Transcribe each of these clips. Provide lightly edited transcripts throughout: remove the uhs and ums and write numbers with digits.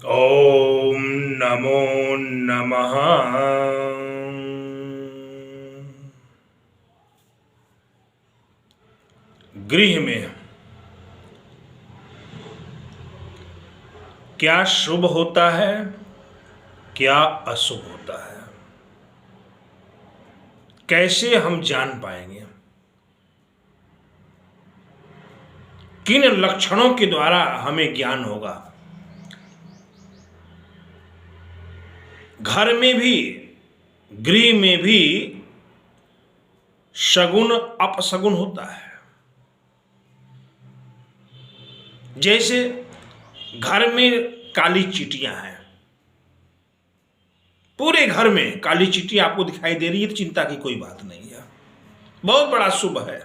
ओम नमो नमः। गृह में क्या शुभ होता है, क्या अशुभ होता है, कैसे हम जान पाएंगे? किन लक्षणों के द्वारा हमें ज्ञान होगा? घर में भी, गृह में भी शगुन अपशगुन होता है। जैसे घर में काली चींटियां हैं, पूरे घर में काली चींटी आपको दिखाई दे रही है तो चिंता की कोई बात नहीं है, बहुत बड़ा शुभ है।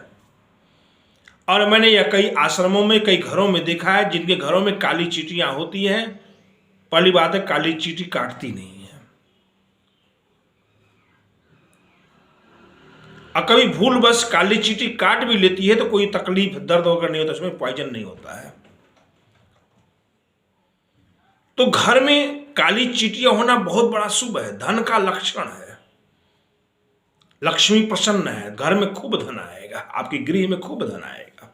और मैंने यह कई आश्रमों में, कई घरों में देखा है जिनके घरों में काली चींटियां होती हैं। पहली बात है, काली चींटी काटती नहीं है, और कभी भूलवश काली चींटी काट भी लेती है तो कोई तकलीफ, दर्द वगैरह नहीं होता, उसमें पॉइजन नहीं होता है। तो घर में काली चींटियां होना बहुत बड़ा शुभ है, धन का लक्षण है। लक्ष्मी प्रसन्न है, घर में खूब धन आएगा, आपके गृह में खूब धन आएगा।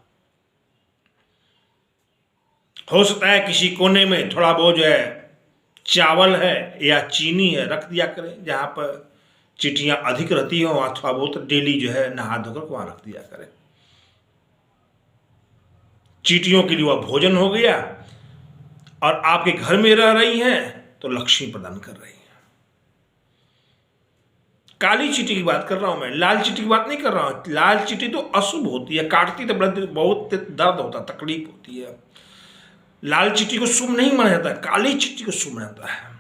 हो सकता है किसी कोने में थोड़ा बहुत जो है चावल है या चीनी है, रख दिया करें जहां पर चींटियां अधिक रहती हो, वहां थोड़ा बहुत डेली जो है नहा धोकर वहां रख दिया करें। चींटियों के लिए वह भोजन हो गया, और आपके घर में रह रही हैं तो लक्ष्मी प्रदान कर रही हैं। काली चींटी की बात कर रहा हूं मैं, लाल चींटी की बात नहीं कर रहा हूं। लाल चींटी तो अशुभ होती है, काटती तो बहुत दर्द होता, तकलीफ होती है। लाल चींटी को शुभ नहीं माना जाता, काली चींटी को शुभ माना जाता है।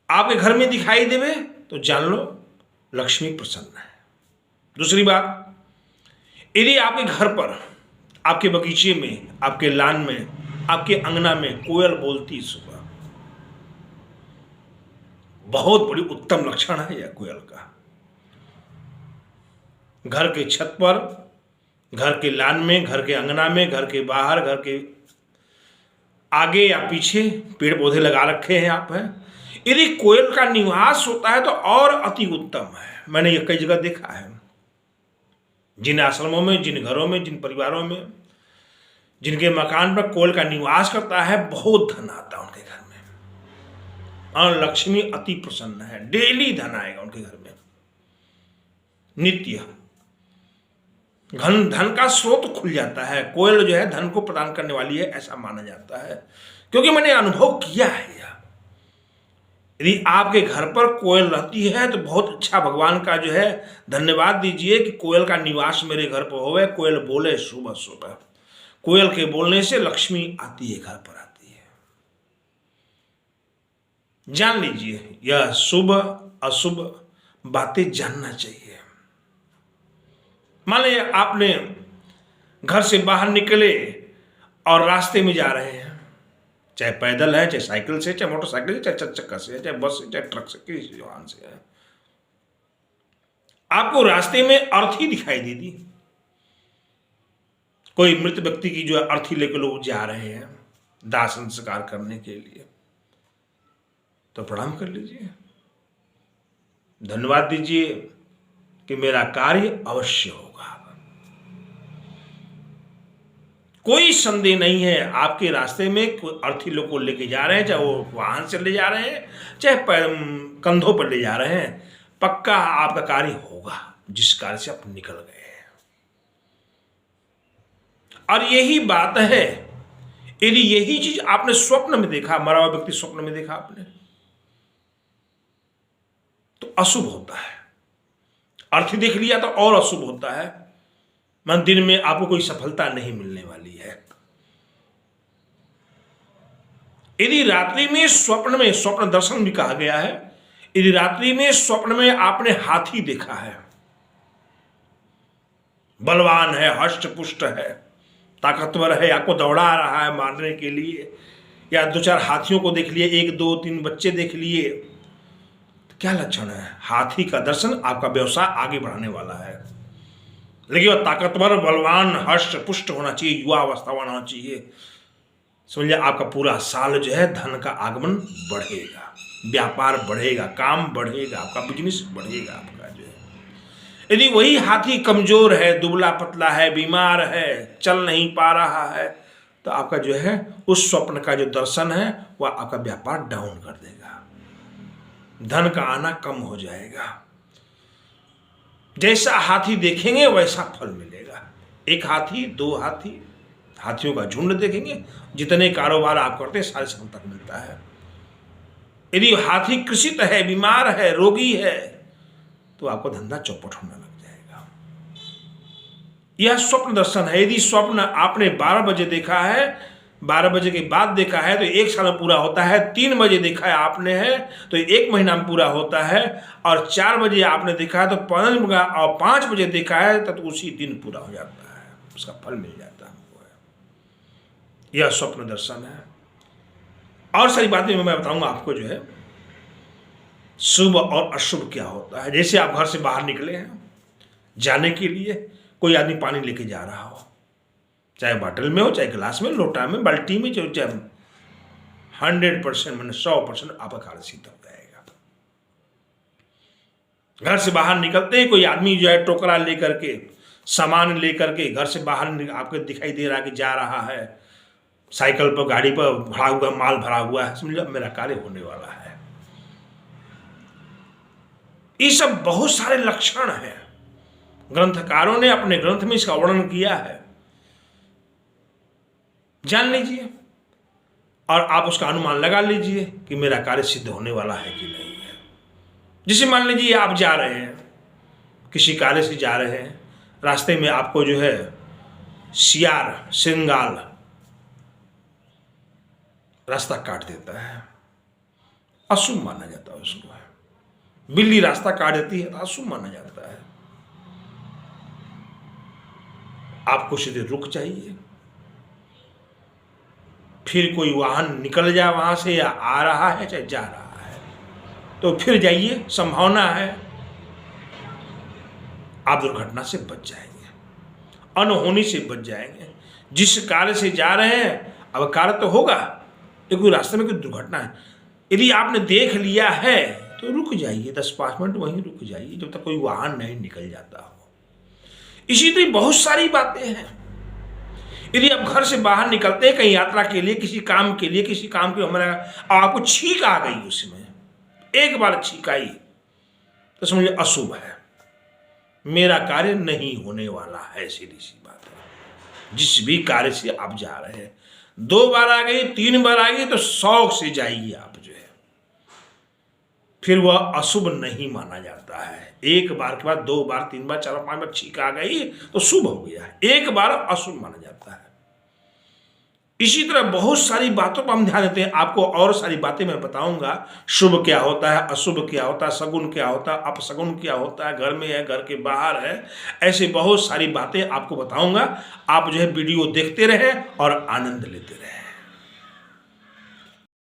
आपके घर में दिखाई देवे तो जान लो लक्ष्मी प्रसन्न है। दूसरी बात, यदि आपके घर पर, आपके बगीचे में, आपके लान में, आपके अंगना में कोयल बोलती सुबह, बहुत बड़ी उत्तम लक्षण है यह कोयल का। घर के छत पर, घर के लान में, घर के अंगना में, घर के बाहर, घर के आगे या पीछे पेड़ पौधे लगा रखे हैं आप हैं, यदि कोयल का निवास होता है तो और अति उत्तम है। मैंने ये कई जगह देखा है, जिन आश्रमों में, जिन घरों में, जिन परिवारों में, जिनके मकान पर कोयल का निवास करता है, बहुत धन आता है उनके घर में, और लक्ष्मी अति प्रसन्न है, डेली धन आएगा उनके घर में, नित्य धन का स्रोत खुल जाता है। कोयल जो है धन को प्रदान करने वाली है, ऐसा माना जाता है, क्योंकि मैंने अनुभव किया है। यदि आपके घर पर कोयल रहती है तो बहुत अच्छा, भगवान का जो है धन्यवाद दीजिए कि कोयल का निवास मेरे घर पर होवे। कोयल बोले सुबह सुबह, कोयल के बोलने से लक्ष्मी आती है, घर पर आती है। जान लीजिए, यह शुभ अशुभ बातें जानना चाहिए। मान लीजिए आपने घर से बाहर निकले और रास्ते में जा रहे हैं, चाहे पैदल है, चाहे साइकिल से, चाहे मोटरसाइकिल से, चाहे चक्का से, चाहे बस से, चाहे ट्रक से, किसी वाहन से है, आपको रास्ते में अर्थी दिखाई दे दी, कोई मृत व्यक्ति की जो है अर्थी लेकर लोग जा रहे हैं दाह संस्कार करने के लिए, तो प्रणाम कर लीजिए, धन्यवाद दीजिए कि मेरा कार्य अवश्य होगा। कोई संदेह नहीं है, आपके रास्ते में कोई अर्थी लोग को लेके जा रहे हैं, चाहे वो वाहन से ले जा रहे हैं, चाहे कंधों पर ले जा रहे हैं, पक्का आपका कार्य होगा जिस कार्य से आप निकल गए हैं। और यही बात है, यदि यही चीज आपने स्वप्न में देखा, मरा हुआ व्यक्ति स्वप्न में देखा आपने, तो अशुभ होता है। अर्थी देख लिया तो और अशुभ होता है, मन दिन में आपको कोई सफलता नहीं मिलने वाली है। यदि रात्रि में स्वप्न में, स्वप्न दर्शन भी कहा गया है, यदि रात्रि में स्वप्न में आपने हाथी देखा है, बलवान है, हष्ट पुष्ट है, ताकतवर है, आपको दौड़ा रहा है मारने के लिए, या दो चार हाथियों को देख लिए, एक दो तीन बच्चे देख लिए, तो क्या लक्षण है? हाथी का दर्शन आपका व्यवसाय आगे बढ़ाने वाला है। लेकिन वह ताकतवर, बलवान, हष्ट पुष्ट होना चाहिए, युवा अवस्था होना चाहिए, समझिए आपका पूरा साल जो है धन का आगमन बढ़ेगा, व्यापार बढ़ेगा, काम बढ़ेगा, आपका बिजनेस बढ़ेगा आपका जो है। यदि वही हाथी कमजोर है, दुबला पतला है, बीमार है, चल नहीं पा रहा है, तो आपका जो है उस स्वप्न का जो दर्शन है वह आपका व्यापार डाउन कर देगा, धन का आना कम हो जाएगा। जैसा हाथी देखेंगे वैसा फल मिलेगा। एक हाथी, दो हाथी, हाथियों का झुंड देखेंगे, जितने कारोबार आप करते हैं सारे साल तक मिलता है। यदि हाथी कृषित है, बीमार है, रोगी है, तो आपको धंधा चौपट होने लग जाएगा। यह स्वप्न दर्शन है। यदि स्वप्न आपने 12 बजे देखा है, 12 बजे के बाद देखा है तो 1 साल में पूरा होता है। 3 बजे देखा है आपने है तो 1 महीना में पूरा होता है। और 4 बजे आपने देखा है तो 5 बजे देखा है तो उसी दिन पूरा हो जाता है, उसका फल मिल जाता है हमको। यह स्वप्न दर्शन है। और सारी बातें मैं बताऊंगा आपको जो है शुभ और अशुभ क्या होता है। जैसे आप घर से बाहर निकले हैं जाने के लिए, कोई आदमी पानी लेके जा रहा हो, चाहे बॉटल में हो, चाहे गिलास में, लोटा में, बाल्टी में, जो चाहे 100% मैंने 100% आपका कार्य सिद्ध हो जाएगा। घर से बाहर निकलते ही कोई आदमी जो है टोकरा लेकर के, सामान लेकर के घर से बाहर आपको दिखाई दे रहा है कि जा रहा है, साइकिल पर, गाड़ी पर भरा हुआ माल भरा हुआ है, समझ लो मेरा कार्य होने वाला है। ये सब बहुत सारे लक्षण हैं, ग्रंथकारों ने अपने ग्रंथ में इसका वर्णन किया है। जान लीजिए और आप उसका अनुमान लगा लीजिए कि मेरा कार्य सिद्ध होने वाला है कि नहीं है। जिसे मान लीजिए आप जा रहे हैं, किसी कार्य से जा रहे हैं, रास्ते में आपको जो है सियार, सिंगाल रास्ता काट देता है, अशुभ माना जाता है उसको। बिल्ली रास्ता काट देती है तो अशुभ माना जाता है। आपको सीधे रुक जाइए, फिर कोई वाहन निकल जाए वहां से, या आ रहा है चाहे जा रहा है, तो फिर जाइए, संभावना है आप दुर्घटना से बच जाएंगे, अनहोनी से बच जाएंगे। जिस कार्य से जा रहे हैं, अब कार्य तो होगा लेकिन रास्ते में कोई दुर्घटना है, यदि आपने देख लिया है तो रुक जाइए, 10-5 मिनट वहीं रुक जाइए जब तक कोई वाहन नहीं निकल जाता हो। इसी तरह बहुत सारी बातें हैं। यदि आप घर से बाहर निकलते हैं कहीं यात्रा के लिए, किसी काम के लिए, किसी काम के हमारा, आपको छींक आ गई, उसमें एक बार छींक आई तो समझिए अशुभ है, मेरा कार्य नहीं होने वाला है। सीधी सी बात है। जिस भी कार्य से आप जा रहे हैं, 2 बार आ गई, 3 बार आ गई तो शौक से जाइए आप जो है, फिर वह अशुभ नहीं माना जाता है। एक बार के बाद 2 बार, 3 बार, 4 बार, 5 बार छींक आ गई तो शुभ हो गया, एक बार अशुभ माना जाता है। इसी तरह बहुत सारी बातों पर हम ध्यान देते हैं। आपको और सारी बातें मैं बताऊंगा, शुभ क्या होता है, अशुभ क्या होता है, सगुन क्या होता है, अपसगुन क्या होता है, घर में है, घर के बाहर है, ऐसे बहुत सारी बातें आपको बताऊंगा। आप जो है वीडियो देखते रहें और आनंद लेते रहें।